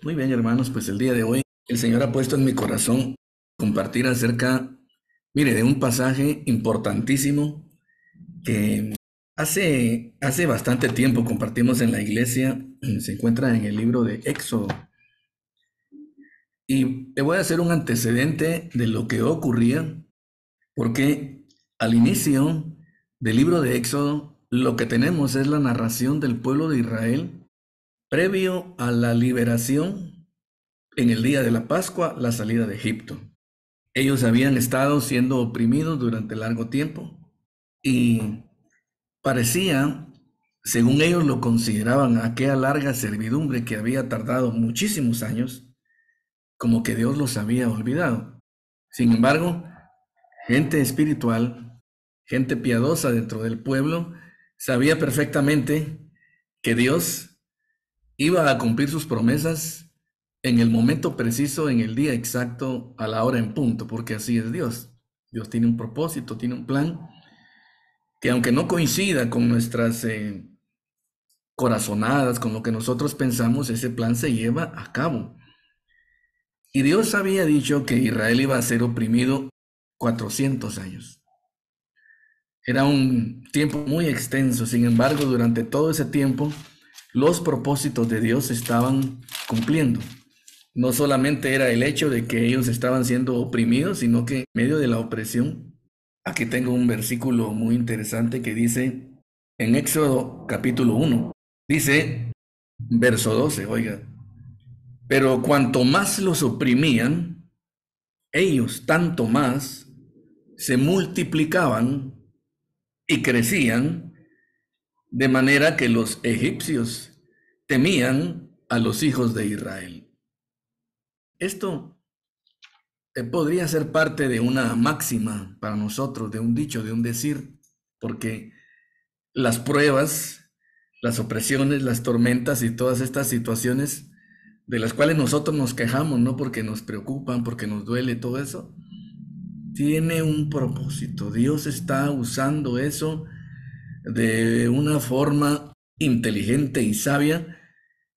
Muy bien, hermanos, pues el día de hoy el Señor ha puesto en mi corazón compartir acerca, mire, de un pasaje importantísimo que hace bastante tiempo compartimos en la iglesia. Se encuentra en el libro de Éxodo. Y te voy a hacer un antecedente de lo que ocurría, porque al inicio del libro de Éxodo lo que tenemos es la narración del pueblo de Israel previo a la liberación en el día de la Pascua, la salida de Egipto. Ellos habían estado siendo oprimidos durante largo tiempo y parecía, según ellos lo consideraban, aquella larga servidumbre que había tardado muchísimos años, como que Dios los había olvidado. Sin embargo, gente espiritual, gente piadosa dentro del pueblo, sabía perfectamente que Dios iba a cumplir sus promesas en el momento preciso, en el día exacto, a la hora en punto, porque así es Dios. Dios tiene un propósito, tiene un plan, que aunque no coincida con nuestras corazonadas, con lo que nosotros pensamos, ese plan se lleva a cabo. Y Dios había dicho que Israel iba a ser oprimido 400 años. Era un tiempo muy extenso, sin embargo, durante todo ese tiempo, los propósitos de Dios se estaban cumpliendo. No solamente era el hecho de que ellos estaban siendo oprimidos, sino que en medio de la opresión, aquí tengo un versículo muy interesante que dice en Éxodo capítulo 1, dice verso 12, oiga, pero cuanto más los oprimían, ellos tanto más se multiplicaban y crecían, de manera que los egipcios temían a los hijos de Israel. Esto podría ser parte de una máxima para nosotros, de un dicho, de un decir, porque las pruebas, las opresiones, las tormentas y todas estas situaciones de las cuales nosotros nos quejamos, no porque nos preocupan, porque nos duele todo eso, tiene un propósito. Dios está usando eso de una forma inteligente y sabia,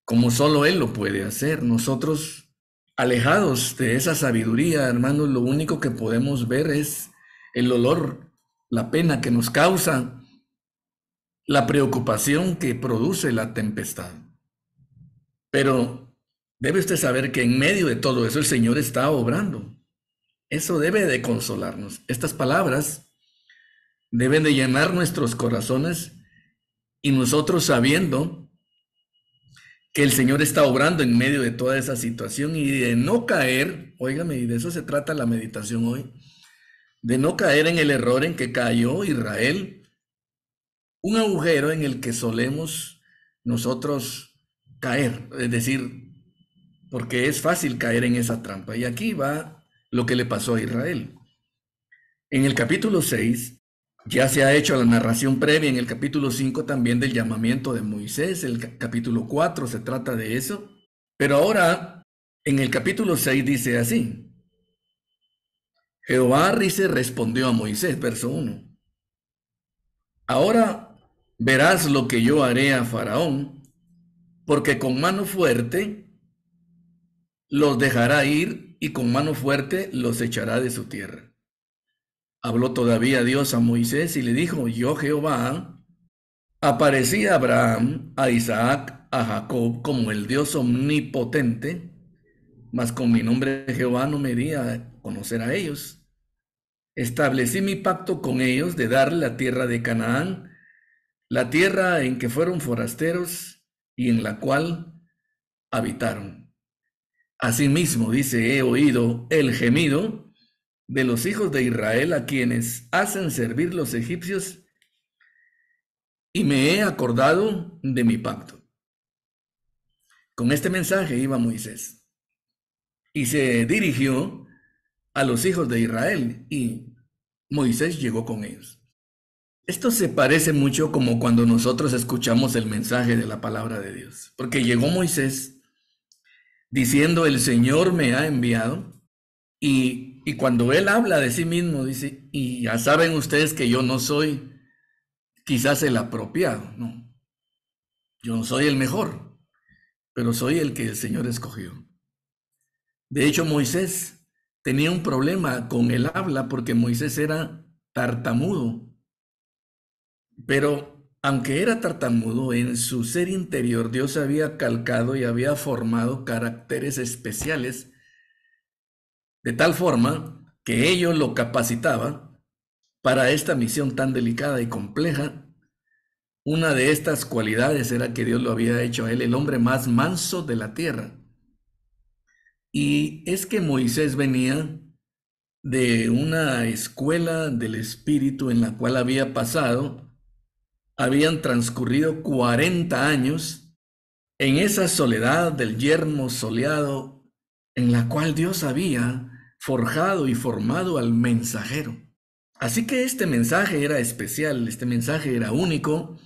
como solo Él lo puede hacer. Nosotros, alejados de esa sabiduría, hermanos, lo único que podemos ver es el dolor, la pena que nos causa, la preocupación que produce la tempestad. Pero debe usted saber que en medio de todo eso el Señor está obrando. Eso debe de consolarnos. Estas palabras deben de llenar nuestros corazones y nosotros sabiendo que el Señor está obrando en medio de toda esa situación y de no caer, óigame, y de eso se trata la meditación hoy, de no caer en el error en que cayó Israel, un agujero en el que solemos nosotros caer, es decir, porque es fácil caer en esa trampa. Y aquí va lo que le pasó a Israel. En el capítulo 6 ya se ha hecho la narración previa, en el capítulo 5 también del llamamiento de Moisés, el capítulo 4 se trata de eso, pero ahora en el capítulo 6 dice así, Jehová Rice respondió a Moisés, verso 1, ahora verás lo que yo haré a Faraón, porque con mano fuerte los dejará ir y con mano fuerte los echará de su tierra. Habló todavía Dios a Moisés y le dijo, yo Jehová aparecí a Abraham, a Isaac, a Jacob como el Dios omnipotente, mas con mi nombre Jehová no me di a conocer a ellos. Establecí mi pacto con ellos de darle la tierra de Canaán, la tierra en que fueron forasteros y en la cual habitaron. Asimismo, dice, he oído el gemido de los hijos de Israel a quienes hacen servir los egipcios y me he acordado de mi pacto. Con este mensaje iba Moisés y se dirigió a los hijos de Israel y Moisés llegó con ellos. Esto se parece mucho como cuando nosotros escuchamos el mensaje de la palabra de Dios, porque llegó Moisés diciendo el Señor me ha enviado y cuando él habla de sí mismo dice, y ya saben ustedes que yo no soy quizás el apropiado, no, yo no soy el mejor. pero soy el que el Señor escogió. De hecho, Moisés tenía un problema con el habla porque Moisés era tartamudo. Pero aunque era tartamudo, en su ser interior Dios había calcado y había formado caracteres especiales, de tal forma que ello lo capacitaba para esta misión tan delicada y compleja. Una de estas cualidades era que Dios lo había hecho a él el hombre más manso de la tierra. Y es que Moisés venía de una escuela del Espíritu en la cual había pasado, habían transcurrido 40 años en esa soledad del yermo soleado en la cual Dios había forjado y formado al mensajero. Así que este mensaje era especial, este mensaje era único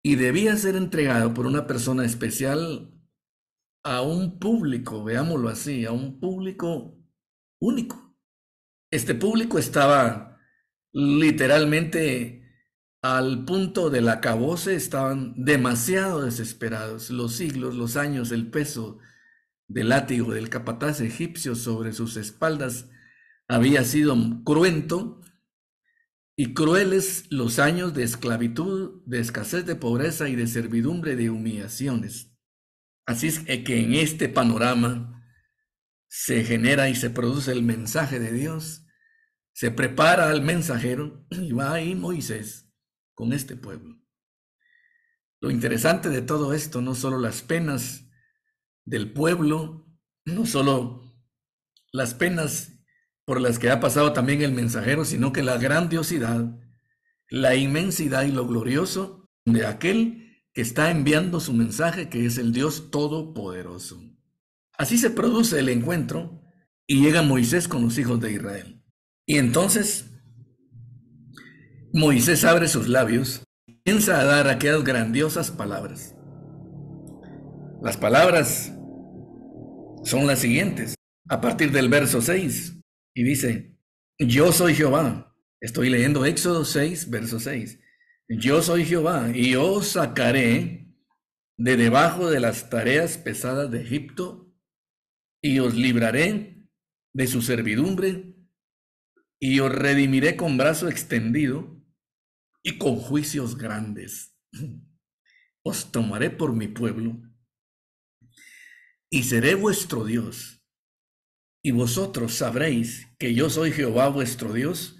y debía ser entregado por una persona especial a un público, veámoslo así, a un público único. Este público estaba literalmente al punto del acabose, estaban demasiado desesperados. Los siglos, los años, el peso del látigo del capataz egipcio sobre sus espaldas había sido cruento, y crueles los años de esclavitud, de escasez, de pobreza y de servidumbre, de humillaciones. Así es que en este panorama se genera y se produce el mensaje de Dios, se prepara al mensajero y va ahí Moisés con este pueblo. Lo interesante de todo esto, no solo las penas del pueblo, no solo las penas por las que ha pasado también el mensajero, sino que la grandiosidad, la inmensidad y lo glorioso de aquel que está enviando su mensaje, que es el Dios Todopoderoso. Así se produce el encuentro y llega Moisés con los hijos de Israel. Y entonces Moisés abre sus labios, piensa a dar aquellas grandiosas palabras. Las palabras son las siguientes, a partir del verso 6, y dice: yo soy Jehová. Estoy leyendo Éxodo 6, verso 6. Yo soy Jehová, y yo os sacaré de debajo de las tareas pesadas de Egipto, y os libraré de su servidumbre, y os redimiré con brazo extendido y con juicios grandes. Os tomaré por mi pueblo, y seré vuestro Dios. Y vosotros sabréis que yo soy Jehová vuestro Dios,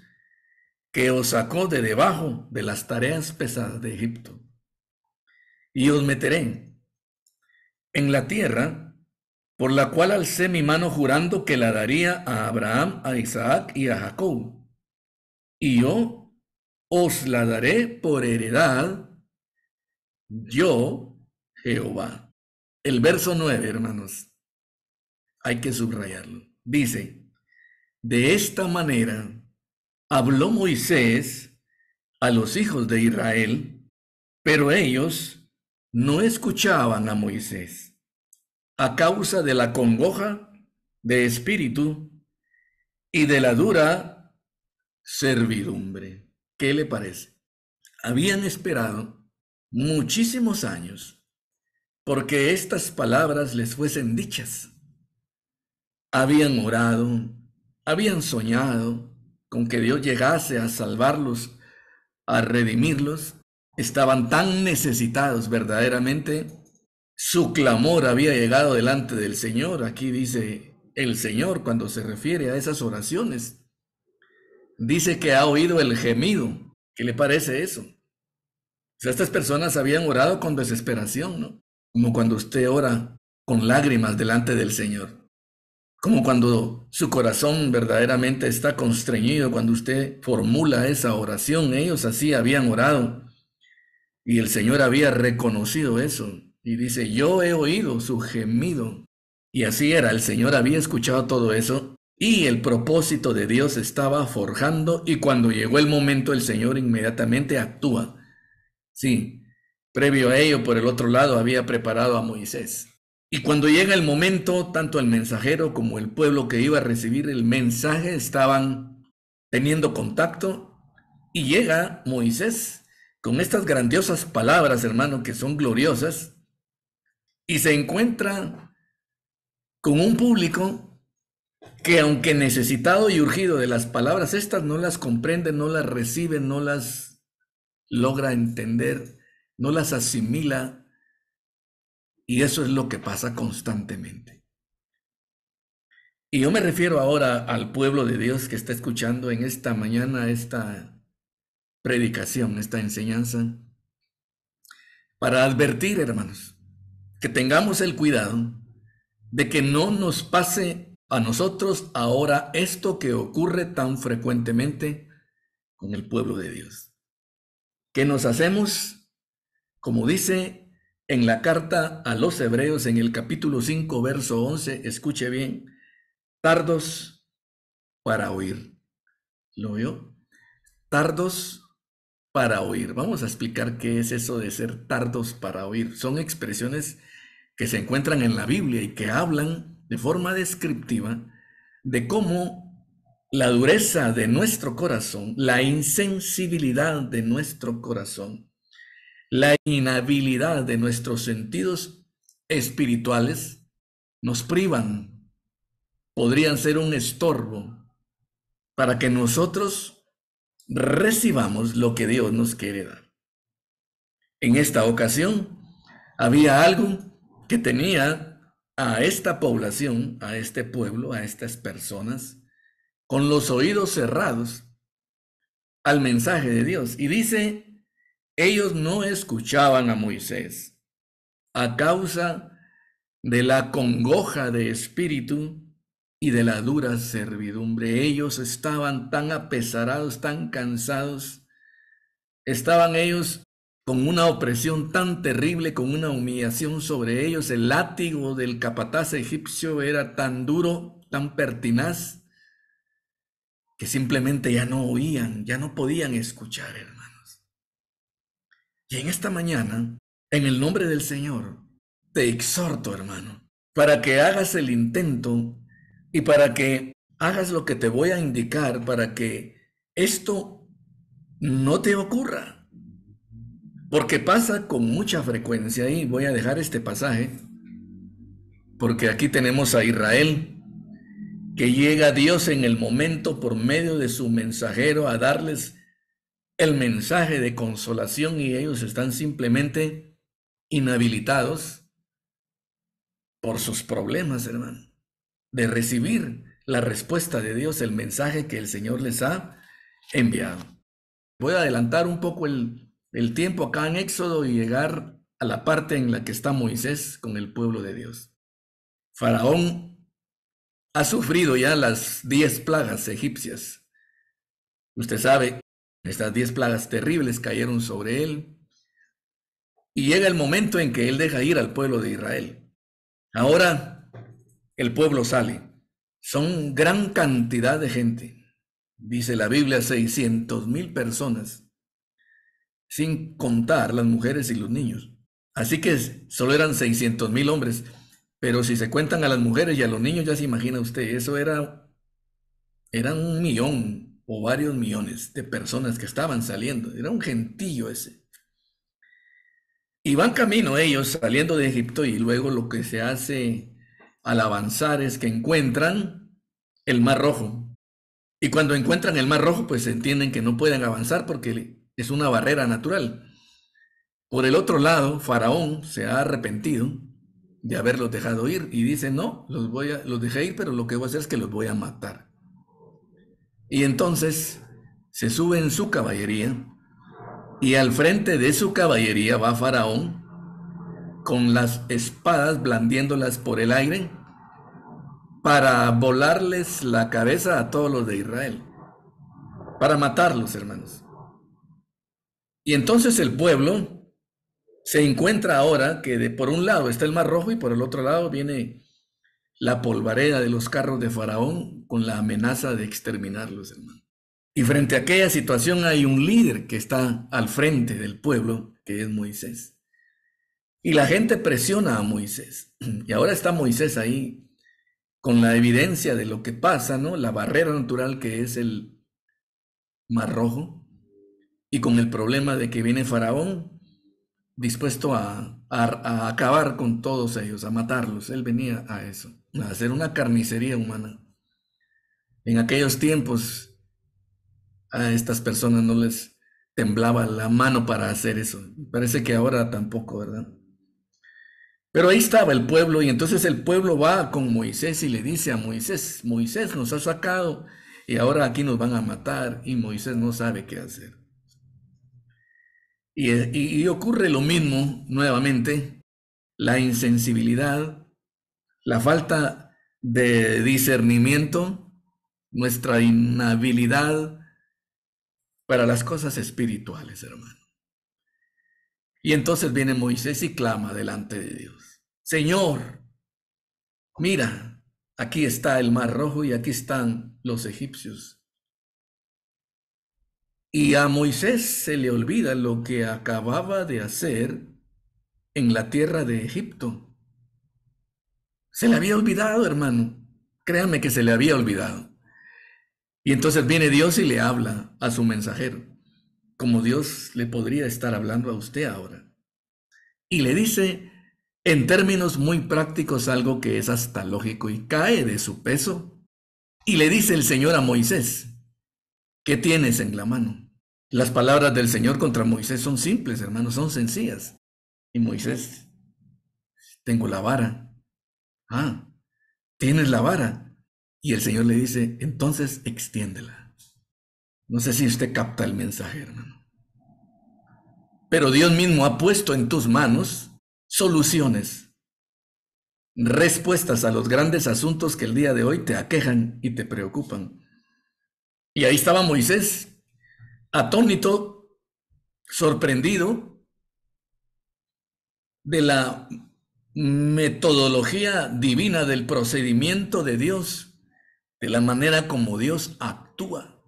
que os sacó de debajo de las tareas pesadas de Egipto. Y os meteré en la tierra por la cual alcé mi mano jurando que la daría a Abraham, a Isaac y a Jacob. Y yo os la daré por heredad, yo, Jehová. El verso 9, hermanos, hay que subrayarlo. Dice: de esta manera habló Moisés a los hijos de Israel, pero ellos no escuchaban a Moisés a causa de la congoja de espíritu y de la dura servidumbre. ¿Qué le parece? Habían esperado muchísimos años porque estas palabras les fuesen dichas. Habían orado, habían soñado con que Dios llegase a salvarlos, a redimirlos. Estaban tan necesitados verdaderamente. Su clamor había llegado delante del Señor. Aquí dice el Señor cuando se refiere a esas oraciones. Dice que ha oído el gemido. ¿Qué le parece eso? O sea, estas personas habían orado con desesperación, ¿no? Como cuando usted ora con lágrimas delante del Señor. Como cuando su corazón verdaderamente está constreñido, cuando usted formula esa oración. Ellos así habían orado y el Señor había reconocido eso. Y dice: yo he oído su gemido. Y así era, el Señor había escuchado todo eso y el propósito de Dios estaba forjando, y cuando llegó el momento el Señor inmediatamente actúa. Sí, previo a ello, por el otro lado, había preparado a Moisés. Y cuando llega el momento, tanto el mensajero como el pueblo que iba a recibir el mensaje estaban teniendo contacto, y llega Moisés con estas grandiosas palabras, hermano, que son gloriosas. y se encuentra con un público que, aunque necesitado y urgido de las palabras estas, no las comprende, no las recibe, no las logra entender, no las asimila, y eso es lo que pasa constantemente. Y yo me refiero ahora al pueblo de Dios que está escuchando en esta mañana esta predicación, esta enseñanza, para advertir, hermanos, que tengamos el cuidado de que no nos pase a nosotros ahora esto que ocurre tan frecuentemente con el pueblo de Dios. Que nos hacemos, como dice en la carta a los Hebreos en el capítulo 5, verso 11, escuche bien, tardos para oír. ¿Lo oyó? Tardos para oír. Vamos a explicar qué es eso de ser tardos para oír. Son expresiones que se encuentran en la Biblia y que hablan de forma descriptiva de cómo la dureza de nuestro corazón, la insensibilidad de nuestro corazón, la inhabilidad de nuestros sentidos espirituales nos privan, podrían ser un estorbo para que nosotros recibamos lo que Dios nos quiere dar. En esta ocasión había algo que tenía a esta población, a este pueblo, a estas personas, con los oídos cerrados al mensaje de Dios. Y dice, ellos no escuchaban a Moisés a causa de la congoja de espíritu y de la dura servidumbre. Ellos estaban tan apesarados, tan cansados, estaban ellos con una opresión tan terrible, con una humillación sobre ellos. El látigo del capataz egipcio era tan duro, tan pertinaz, que simplemente ya no oían, ya no podían escuchar, hermanos. Y en esta mañana, en el nombre del Señor, te exhorto, hermano, para que hagas el intento y para que hagas lo que te voy a indicar para que esto no te ocurra. Porque pasa con mucha frecuencia, y voy a dejar este pasaje, porque aquí tenemos a Israel, que llega a Dios en el momento por medio de su mensajero a darles el mensaje de consolación, y ellos están simplemente inhabilitados por sus problemas, hermano, de recibir la respuesta de Dios, el mensaje que el Señor les ha enviado. Voy a adelantar un poco el tiempo acá en Éxodo y llegar a la parte en la que está Moisés con el pueblo de Dios. Faraón ha sufrido ya las 10 plagas egipcias. Usted sabe, estas 10 plagas terribles cayeron sobre él. Y llega el momento en que él deja ir al pueblo de Israel. Ahora el pueblo sale. Son gran cantidad de gente. Dice la Biblia, 600,000 personas, sin contar las mujeres y los niños. Así que solo eran 600,000 hombres. Pero si se cuentan a las mujeres y a los niños, ya se imagina usted, eso eran 1,000,000 o varios millones de personas que estaban saliendo. Era un gentío ese. Y van camino ellos saliendo de Egipto, y luego lo que se hace al avanzar es que encuentran el Mar Rojo. Y cuando encuentran el Mar Rojo, pues entienden que no pueden avanzar porque es una barrera natural. Por el otro lado, Faraón se ha arrepentido de haberlos dejado ir y dice, no, los dejé ir, pero lo que voy a hacer es que los voy a matar. Y entonces se sube en su caballería, y al frente de su caballería va Faraón con las espadas blandiéndolas por el aire para volarles la cabeza a todos los de Israel, para matarlos, hermanos. Y entonces el pueblo se encuentra ahora que por un lado está el Mar Rojo y por el otro lado viene la polvareda de los carros de Faraón con la amenaza de exterminarlos, hermano. Y frente a aquella situación hay un líder que está al frente del pueblo, que es Moisés. Y la gente presiona a Moisés. Y ahora está Moisés ahí con la evidencia de lo que pasa, ¿no? La barrera natural que es el Mar Rojo. Y con el problema de que viene Faraón dispuesto a acabar con todos ellos, a matarlos. Él venía a eso, a hacer una carnicería humana. En aquellos tiempos a estas personas no les temblaba la mano para hacer eso. Parece que ahora tampoco, ¿verdad? Pero ahí estaba el pueblo y entonces el pueblo va con Moisés y le dice a Moisés, Moisés nos ha sacado y ahora aquí nos van a matar y Moisés no sabe qué hacer. Y ocurre lo mismo nuevamente, la insensibilidad, la falta de discernimiento, nuestra inhabilidad para las cosas espirituales, hermano. Y entonces viene Moisés y clama delante de Dios. Señor, mira, aquí está el Mar Rojo y aquí están los egipcios. Y a Moisés se le olvida lo que acababa de hacer en la tierra de Egipto. Se le había olvidado, hermano. Créame que se le había olvidado. Y entonces viene Dios y le habla a su mensajero, como Dios le podría estar hablando a usted ahora. Y le dice en términos muy prácticos algo que es hasta lógico y cae de su peso. Y le dice el Señor a Moisés, ¿qué tienes en la mano? Las palabras del Señor contra Moisés son simples, hermanos, son sencillas. Y Moisés, tengo la vara. Ah, ¿tienes la vara? Y el Señor le dice, entonces extiéndela. No sé si usted capta el mensaje, hermano. Pero Dios mismo ha puesto en tus manos soluciones, respuestas a los grandes asuntos que el día de hoy te aquejan y te preocupan. Y ahí estaba Moisés, atónito, sorprendido de la metodología divina del procedimiento de Dios, de la manera como Dios actúa.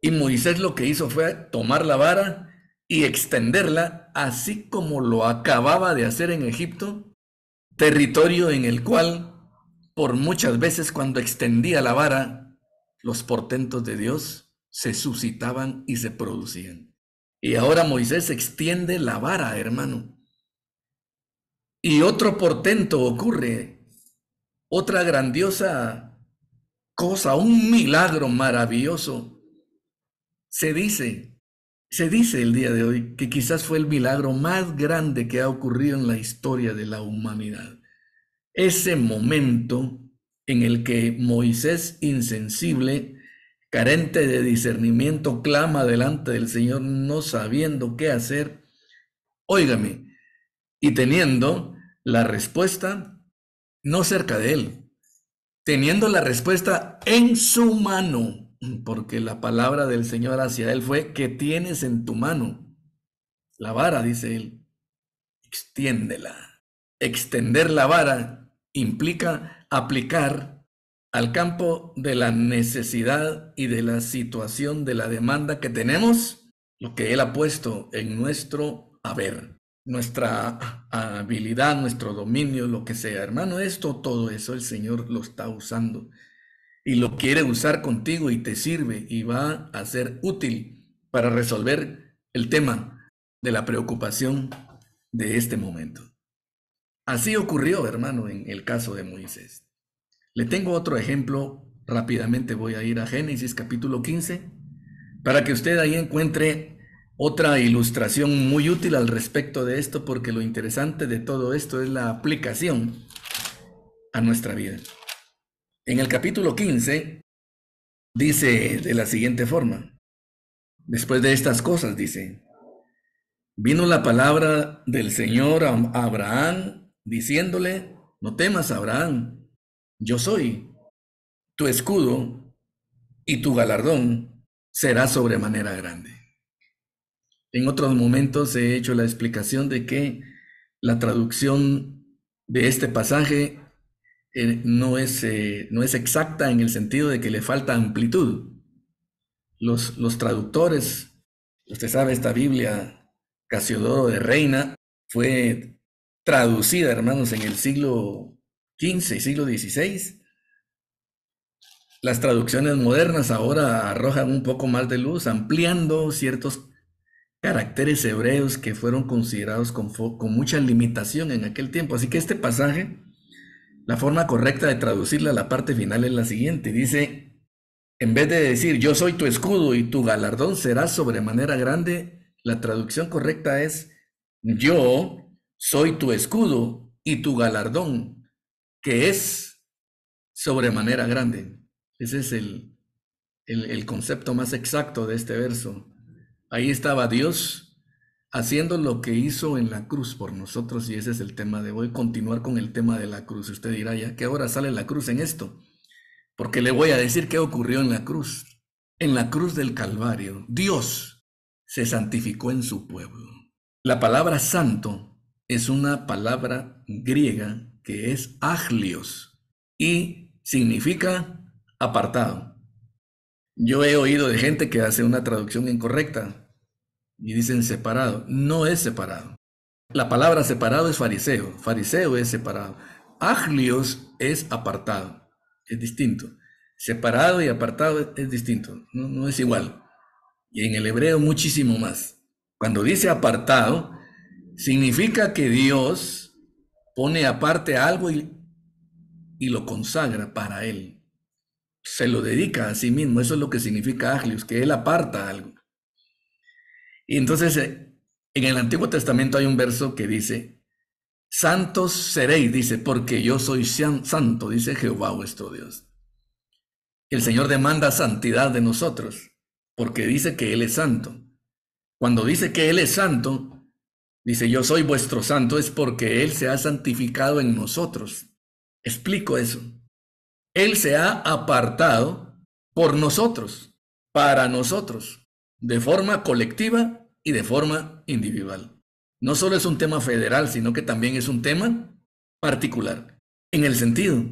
Y Moisés lo que hizo fue tomar la vara y extenderla, así como lo acababa de hacer en Egipto, territorio en el cual, por muchas veces cuando extendía la vara, los portentos de Dios se suscitaban y se producían. Y ahora Moisés extiende la vara, hermano. Y otro portento ocurre, otra grandiosa cosa, un milagro maravilloso. Se dice el día de hoy que quizás fue el milagro más grande que ha ocurrido en la historia de la humanidad. Ese momento en el que Moisés, insensible, carente de discernimiento, clama delante del Señor no sabiendo qué hacer, óigame, y teniendo la respuesta no cerca de él, teniendo la respuesta en su mano, porque la palabra del Señor hacia él fue, ¿qué tienes en tu mano? La vara, dice él, extiéndela. Extender la vara implica aplicar al campo de la necesidad y de la situación de la demanda que tenemos, lo que él ha puesto en nuestro haber, nuestra habilidad, nuestro dominio, lo que sea. Hermano, todo eso el Señor lo está usando y lo quiere usar contigo y te sirve y va a ser útil para resolver el tema de la preocupación de este momento. Así ocurrió, hermano, en el caso de Moisés. Le tengo otro ejemplo, rápidamente voy a ir a Génesis capítulo 15, para que usted ahí encuentre otra ilustración muy útil al respecto de esto, porque lo interesante de todo esto es la aplicación a nuestra vida. En el capítulo 15 dice de la siguiente forma, después de estas cosas dice, vino la palabra del Señor a Abraham diciéndole, no temas, Abraham, yo soy tu escudo y tu galardón será sobremanera grande. En otros momentos he hecho la explicación de que la traducción de este pasaje no es exacta en el sentido de que le falta amplitud. Los traductores, usted sabe, esta Biblia Casiodoro de Reina fue traducida, hermanos, en el siglo XV y siglo XVI. Las traducciones modernas ahora arrojan un poco más de luz, ampliando ciertos caracteres hebreos que fueron considerados con mucha limitación en aquel tiempo. Así que este pasaje, la forma correcta de traducirla a la parte final es la siguiente. Dice, en vez de decir yo soy tu escudo y tu galardón será sobremanera grande, la traducción correcta es yo soy tu escudo y tu galardón, que es sobremanera grande. Ese es el concepto más exacto de este verso. Ahí estaba Dios haciendo lo que hizo en la cruz por nosotros, y ese es el tema de hoy, continuar con el tema de la cruz. Usted dirá, ¿ya qué hora sale la cruz en esto? Porque le voy a decir qué ocurrió en la cruz. En la cruz del Calvario, Dios se santificó en su pueblo. La palabra santo es una palabra griega que es aglios y significa apartado. Yo he oído de gente que hace una traducción incorrecta y dicen separado. No es separado. La palabra separado es fariseo. Fariseo es separado. Aglios es apartado. Es distinto. Separado y apartado es distinto. No es igual. Y en el hebreo muchísimo más. Cuando dice apartado, significa que Dios pone aparte algo y lo consagra para Él. Se lo dedica a sí mismo. Eso es lo que significa aglios, que Él aparta algo. Y entonces en el Antiguo Testamento hay un verso que dice, santos seréis, dice, porque yo soy santo, dice Jehová vuestro Dios. El Señor demanda santidad de nosotros, porque dice que Él es santo. Cuando dice que Él es santo, dice yo soy vuestro santo, es porque Él se ha santificado en nosotros. Explico eso. Él se ha apartado por nosotros, para nosotros, de forma colectiva y de forma individual. No solo es un tema federal, sino que también es un tema particular, en el sentido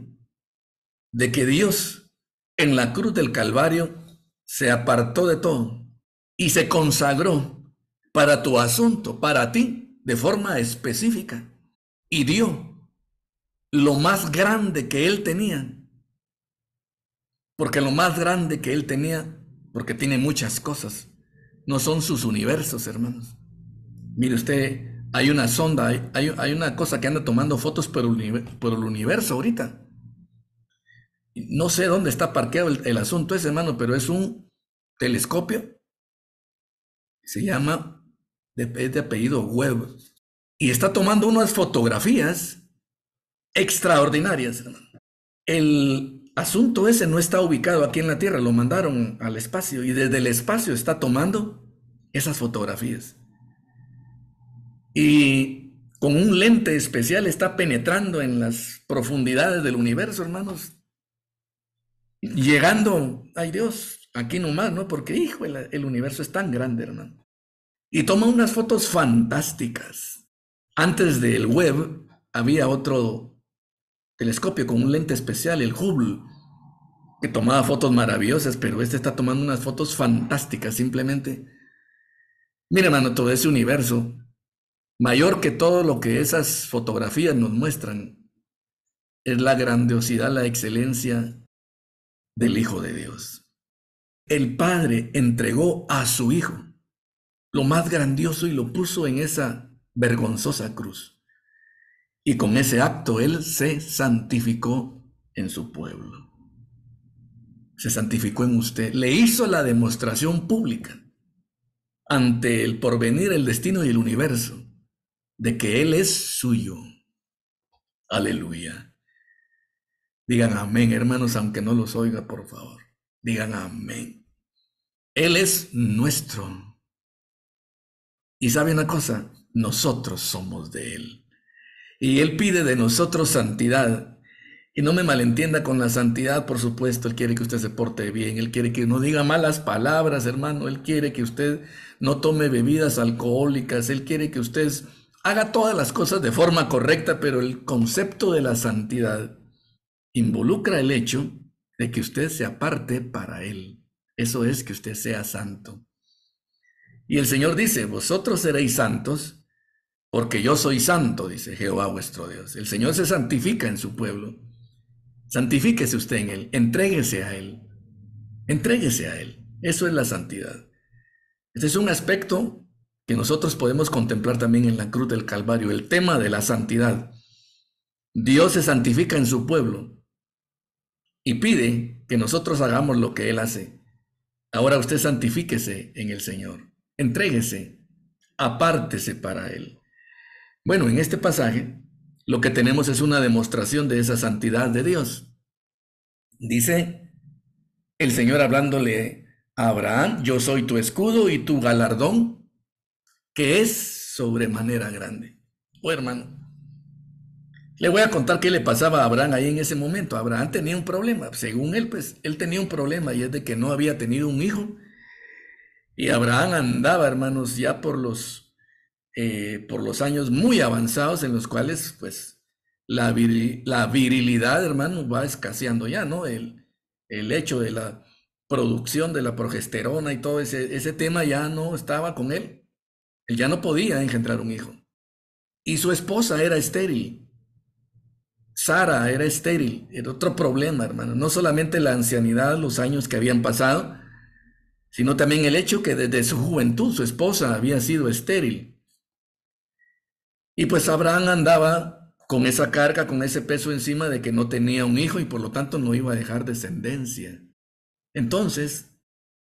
de que Dios en la cruz del Calvario se apartó de todo y se consagró para tu asunto, para ti, de forma específica, y dio lo más grande que Él tenía. Porque lo más grande que Él tenía, porque tiene muchas cosas, no son sus universos, hermanos. Mire usted, hay una sonda, hay una cosa que anda tomando fotos por el universo ahorita. No sé dónde está parqueado el asunto ese, hermano, pero es un telescopio. Se llama, es de apellido Webb. Y está tomando unas fotografías extraordinarias, hermano. El asunto ese no está ubicado aquí en la Tierra, lo mandaron al espacio y desde el espacio está tomando esas fotografías. Y con un lente especial está penetrando en las profundidades del universo, hermanos. Llegando, ay Dios, aquí nomás, ¿no? Porque, hijo, el universo es tan grande, hermano. Y toma unas fotos fantásticas. Antes del Webb había otro telescopio con un lente especial, el Hubble, que tomaba fotos maravillosas, pero este está tomando unas fotos fantásticas, simplemente. Mira, hermano, todo ese universo, mayor que todo lo que esas fotografías nos muestran, es la grandiosidad, la excelencia del Hijo de Dios. El Padre entregó a su Hijo lo más grandioso y lo puso en esa vergonzosa cruz. Y con ese acto Él se santificó en su pueblo. Se santificó en usted. Le hizo la demostración pública ante el porvenir, el destino y el universo de que Él es suyo. Aleluya. Digan amén, hermanos, aunque no los oiga, por favor. Digan amén. Él es nuestro. Y sabe una cosa, nosotros somos de Él. Y Él pide de nosotros santidad. Y no me malentienda con la santidad, por supuesto. Él quiere que usted se porte bien. Él quiere que no diga malas palabras, hermano. Él quiere que usted no tome bebidas alcohólicas. Él quiere que usted haga todas las cosas de forma correcta, pero el concepto de la santidad involucra el hecho de que usted se aparte para Él. Eso es que usted sea santo. Y el Señor dice, vosotros seréis santos, porque yo soy santo, dice Jehová vuestro Dios. El Señor se santifica en su pueblo. Santifíquese usted en Él, entréguese a Él. Entréguese a Él. Eso es la santidad. Este es un aspecto que nosotros podemos contemplar también en la cruz del Calvario, el tema de la santidad. Dios se santifica en su pueblo y pide que nosotros hagamos lo que Él hace. Ahora usted santifíquese en el Señor, entréguese, apártese para Él. Bueno, en este pasaje lo que tenemos es una demostración de esa santidad de Dios. Dice el Señor hablándole a Abraham: yo soy tu escudo y tu galardón, que es sobremanera grande. Oh, hermano, le voy a contar qué le pasaba a Abraham ahí en ese momento. Abraham tenía un problema. Según él, pues, él tenía un problema, y es de que no había tenido un hijo. Y Abraham andaba, hermanos, ya por los años muy avanzados, en los cuales, pues, la virilidad, hermano, va escaseando ya, ¿no? El hecho de la producción de la progesterona y todo ese tema ya no estaba con él. Él ya no podía engendrar un hijo. Y su esposa era estéril. Sara era estéril. Era otro problema, hermano. No solamente la ancianidad, los años que habían pasado, sino también el hecho que desde su juventud su esposa había sido estéril. Y pues Abraham andaba con esa carga, con ese peso encima de que no tenía un hijo y por lo tanto no iba a dejar descendencia. Entonces,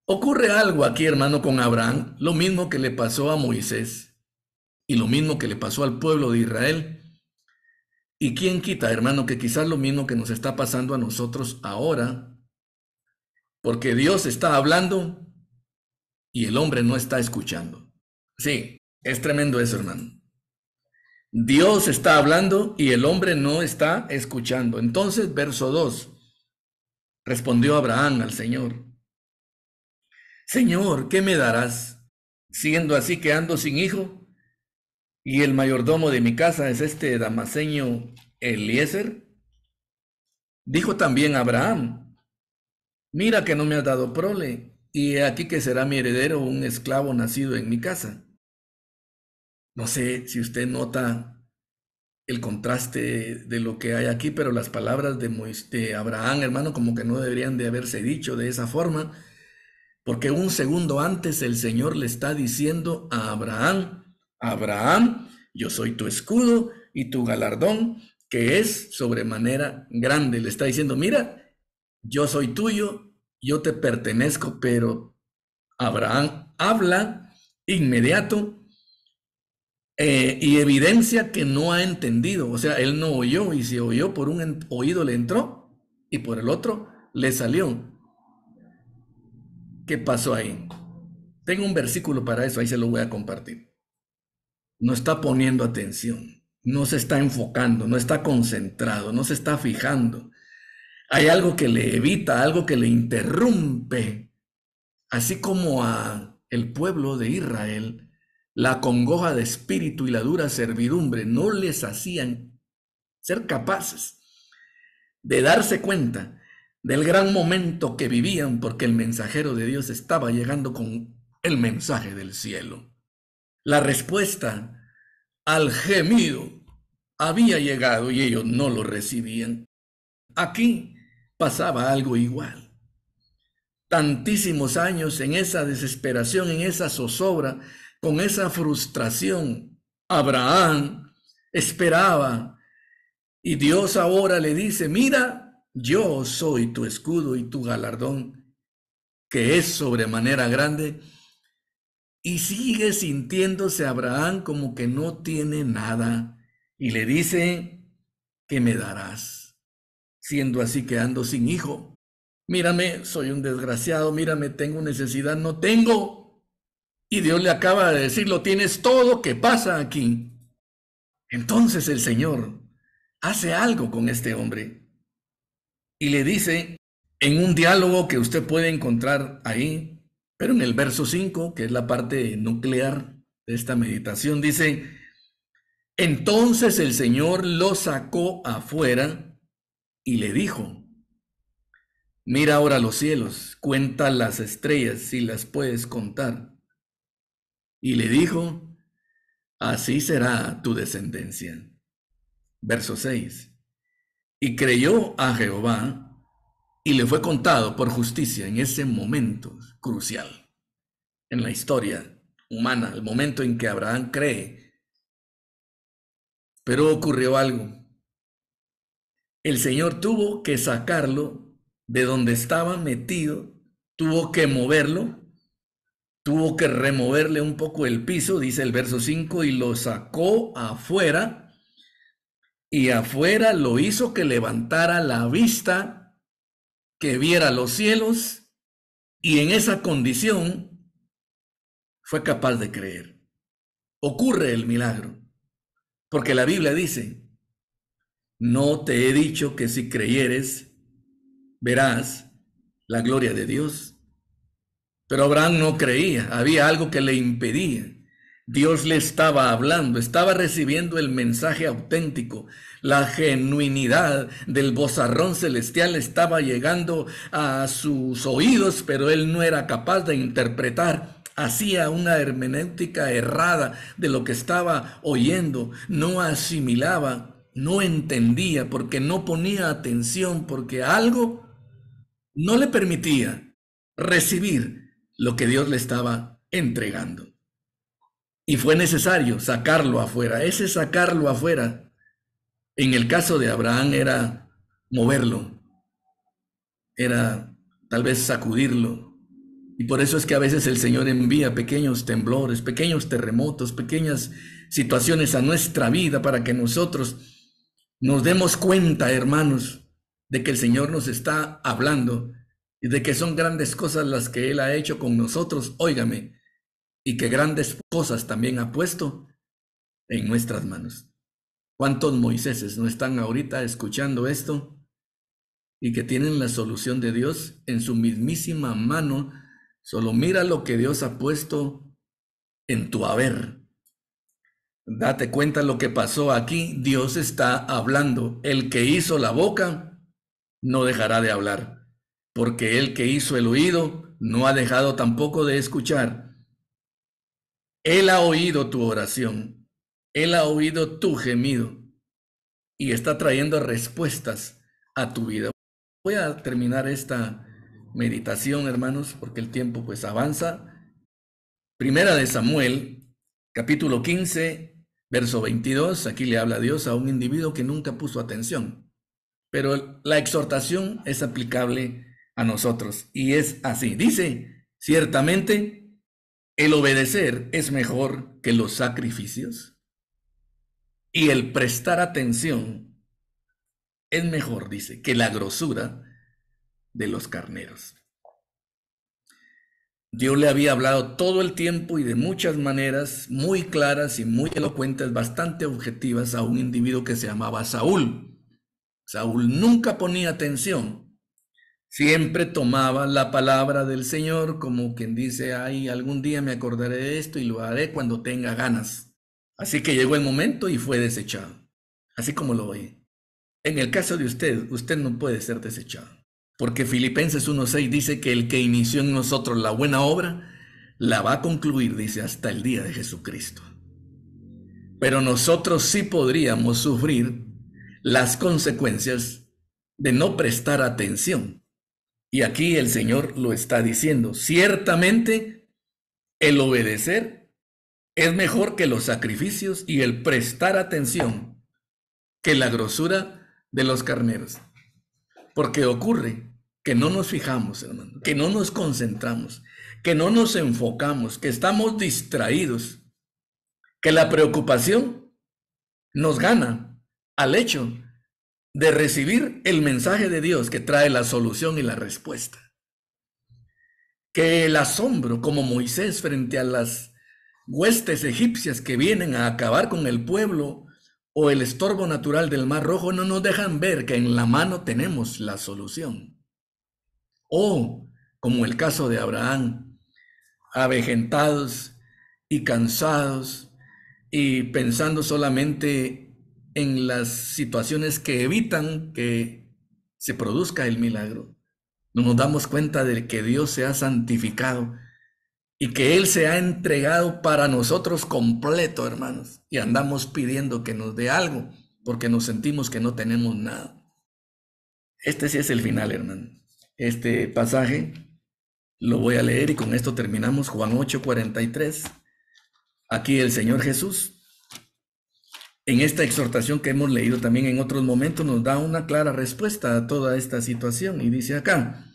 ocurre algo aquí, hermano, con Abraham, lo mismo que le pasó a Moisés y lo mismo que le pasó al pueblo de Israel. ¿Y quién quita, hermano, que quizás lo mismo que nos está pasando a nosotros ahora? Porque Dios está hablando y el hombre no está escuchando. Sí, es tremendo eso, hermano. Dios está hablando y el hombre no está escuchando. Entonces, verso 2, respondió Abraham al Señor: Señor, ¿qué me darás, siendo así que ando sin hijo? Y el mayordomo de mi casa es este damaseño Eliezer. Dijo también Abraham: mira que no me has dado prole, y he aquí que será mi heredero un esclavo nacido en mi casa. No sé si usted nota el contraste de lo que hay aquí, pero las palabras de Abraham, hermano, como que no deberían de haberse dicho de esa forma, porque un segundo antes el Señor le está diciendo a Abraham: Abraham, yo soy tu escudo y tu galardón, que es sobremanera grande. Le está diciendo: mira, yo soy tuyo, yo te pertenezco. Pero Abraham habla inmediato y evidencia que no ha entendido. O sea, él no oyó, y si oyó por un oído le entró y por el otro le salió. ¿Qué pasó ahí? Tengo un versículo para eso, ahí se lo voy a compartir. No está poniendo atención, no se está enfocando, no está concentrado, no se está fijando. Hay algo que le evita, algo que le interrumpe, así como a el pueblo de Israel, la congoja de espíritu y la dura servidumbre no les hacían ser capaces de darse cuenta del gran momento que vivían, porque el mensajero de Dios estaba llegando con el mensaje del cielo. La respuesta al gemido había llegado y ellos no lo recibían. Aquí pasaba algo igual. Tantísimos años en esa desesperación, en esa zozobra, con esa frustración, Abraham esperaba, y Dios ahora le dice: mira, yo soy tu escudo y tu galardón, que es sobremanera grande. Y sigue sintiéndose Abraham como que no tiene nada, y le dice: ¿qué me darás, siendo así que ando sin hijo? Mírame, soy un desgraciado, mírame, tengo necesidad, no tengo. Y Dios le acaba de decir: lo tienes todo, ¿qué pasa aquí? Entonces el Señor hace algo con este hombre y le dice, en un diálogo que usted puede encontrar ahí, pero en el verso 5, que es la parte nuclear de esta meditación, dice: entonces el Señor lo sacó afuera y le dijo: mira ahora los cielos, cuenta las estrellas si las puedes contar. Y le dijo: así será tu descendencia. Verso 6. Y creyó a Jehová, y le fue contado por justicia en ese momento crucial en la historia. humana, el momento en que Abraham cree. Pero ocurrió algo. El Señor tuvo que sacarlo de donde estaba metido, tuvo que moverlo, tuvo que removerle un poco el piso, dice el verso 5, y lo sacó afuera, y afuera lo hizo que levantara la vista, que viera los cielos, y en esa condición fue capaz de creer. Ocurre el milagro, porque la Biblia dice, no te he dicho que si creyeres, verás la gloria de Dios. Pero Abraham no creía, había algo que le impedía. Dios le estaba hablando, estaba recibiendo el mensaje auténtico. La genuinidad del vozarrón celestial estaba llegando a sus oídos, pero él no era capaz de interpretar. Hacía una hermenéutica errada de lo que estaba oyendo, no asimilaba, no entendía, porque no ponía atención, porque algo no le permitía recibir lo que Dios le estaba entregando. Y fue necesario sacarlo afuera. Ese sacarlo afuera, en el caso de Abraham, era moverlo, era tal vez sacudirlo. Y por eso es que a veces el Señor envía pequeños temblores, pequeños terremotos, pequeñas situaciones a nuestra vida para que nosotros nos demos cuenta, hermanos, de que el Señor nos está hablando y de que son grandes cosas las que Él ha hecho con nosotros, óigame, y que grandes cosas también ha puesto en nuestras manos. ¿Cuántos Moiséses no están ahorita escuchando esto y que tienen la solución de Dios en su mismísima mano? Solo mira lo que Dios ha puesto en tu haber. Date cuenta lo que pasó aquí. Dios está hablando. El que hizo la boca no dejará de hablar, porque el que hizo el oído no ha dejado tampoco de escuchar. Él ha oído tu oración, Él ha oído tu gemido y está trayendo respuestas a tu vida. Voy a terminar esta meditación, hermanos, porque el tiempo pues avanza. Primera de Samuel, capítulo 15, verso 22. Aquí le habla Dios a un individuo que nunca puso atención, pero la exhortación es aplicable a nosotros y es así. Dice, ciertamente, el obedecer es mejor que los sacrificios y el prestar atención es mejor, dice, que la grosura de los carneros. Dios le había hablado todo el tiempo y de muchas maneras muy claras y muy elocuentes, bastante objetivas a un individuo que se llamaba Saúl. Saúl nunca ponía atención, siempre tomaba la palabra del Señor como quien dice, ay, algún día me acordaré de esto y lo haré cuando tenga ganas. Así que llegó el momento y fue desechado, así como lo oye. En el caso de usted, usted no puede ser desechado. Porque Filipenses 1:6 dice que el que inició en nosotros la buena obra, la va a concluir, dice, hasta el día de Jesucristo. Pero nosotros sí podríamos sufrir las consecuencias de no prestar atención. Y aquí el Señor lo está diciendo. Ciertamente, el obedecer es mejor que los sacrificios y el prestar atención que la grosura de los carneros. Porque ocurre que no nos fijamos, hermano, que no nos concentramos, que no nos enfocamos, que estamos distraídos, que la preocupación nos gana al hecho de recibir el mensaje de Dios que trae la solución y la respuesta. Que el asombro, como Moisés frente a las huestes egipcias que vienen a acabar con el pueblo, o el estorbo natural del Mar Rojo, no nos dejan ver que en la mano tenemos la solución. O, como el caso de Abraham, avejentados y cansados y pensando solamente en las situaciones que evitan que se produzca el milagro, no nos damos cuenta de que Dios se ha santificado y que Él se ha entregado para nosotros completo, hermanos, y andamos pidiendo que nos dé algo porque nos sentimos que no tenemos nada. Este sí es el final, hermano. Este pasaje lo voy a leer y con esto terminamos. Juan 8:43. Aquí el Señor Jesús, en esta exhortación que hemos leído también en otros momentos, nos da una clara respuesta a toda esta situación y dice acá,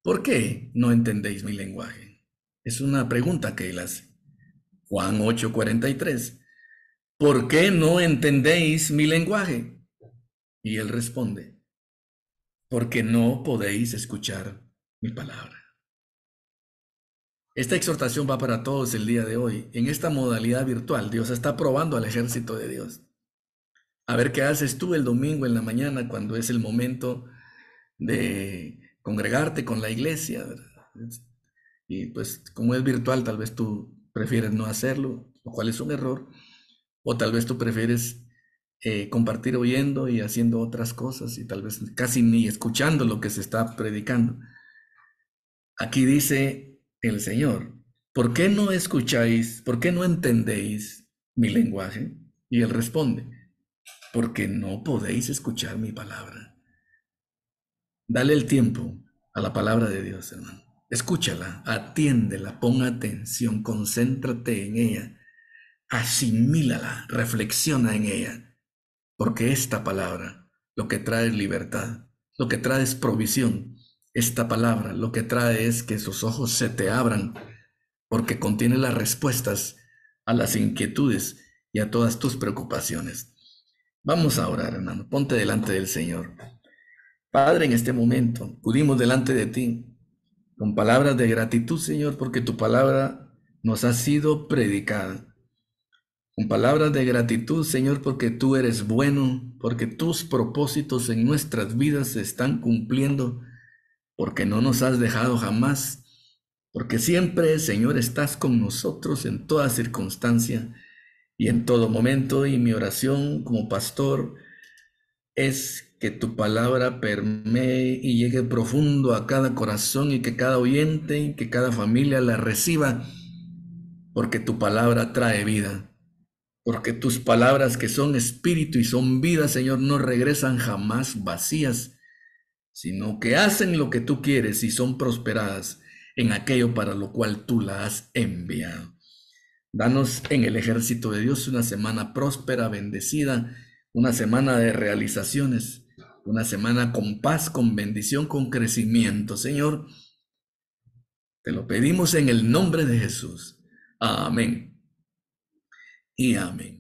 ¿por qué no entendéis mi lenguaje? Es una pregunta que él hace. Juan 8:43, ¿por qué no entendéis mi lenguaje? Y él responde, porque no podéis escuchar mi palabra. Esta exhortación va para todos el día de hoy. En esta modalidad virtual, Dios está probando al ejército de Dios. A ver qué haces tú el domingo en la mañana cuando es el momento de congregarte con la iglesia, ¿verdad? Y pues como es virtual, tal vez tú prefieres no hacerlo, lo cual es un error, o tal vez tú prefieres compartir oyendo y haciendo otras cosas y tal vez casi ni escuchando lo que se está predicando. Aquí dice el Señor, ¿por qué no escucháis, por qué no entendéis mi lenguaje? Y él responde, porque no podéis escuchar mi palabra. Dale el tiempo a la palabra de Dios, hermano. Escúchala, atiéndela, pon atención, concéntrate en ella, asimílala, reflexiona en ella, porque esta palabra lo que trae es libertad, lo que trae es provisión. Esta palabra lo que trae es que sus ojos se te abran, porque contiene las respuestas a las inquietudes y a todas tus preocupaciones. Vamos a orar, hermano. Ponte delante del Señor. Padre, en este momento acudimos delante de ti con palabras de gratitud, Señor, porque tu palabra nos ha sido predicada. Con palabras de gratitud, Señor, porque tú eres bueno, porque tus propósitos en nuestras vidas se están cumpliendo, porque no nos has dejado jamás, porque siempre, Señor, estás con nosotros en toda circunstancia y en todo momento. Y mi oración como pastor es que tu palabra permee y llegue profundo a cada corazón y que cada oyente y que cada familia la reciba, porque tu palabra trae vida. Porque tus palabras que son espíritu y son vida, Señor, no regresan jamás vacías, sino que hacen lo que tú quieres y son prosperadas en aquello para lo cual tú la has enviado. Danos en el ejército de Dios una semana próspera, bendecida, una semana de realizaciones, una semana con paz, con bendición, con crecimiento. Señor, te lo pedimos en el nombre de Jesús. Amén y amén.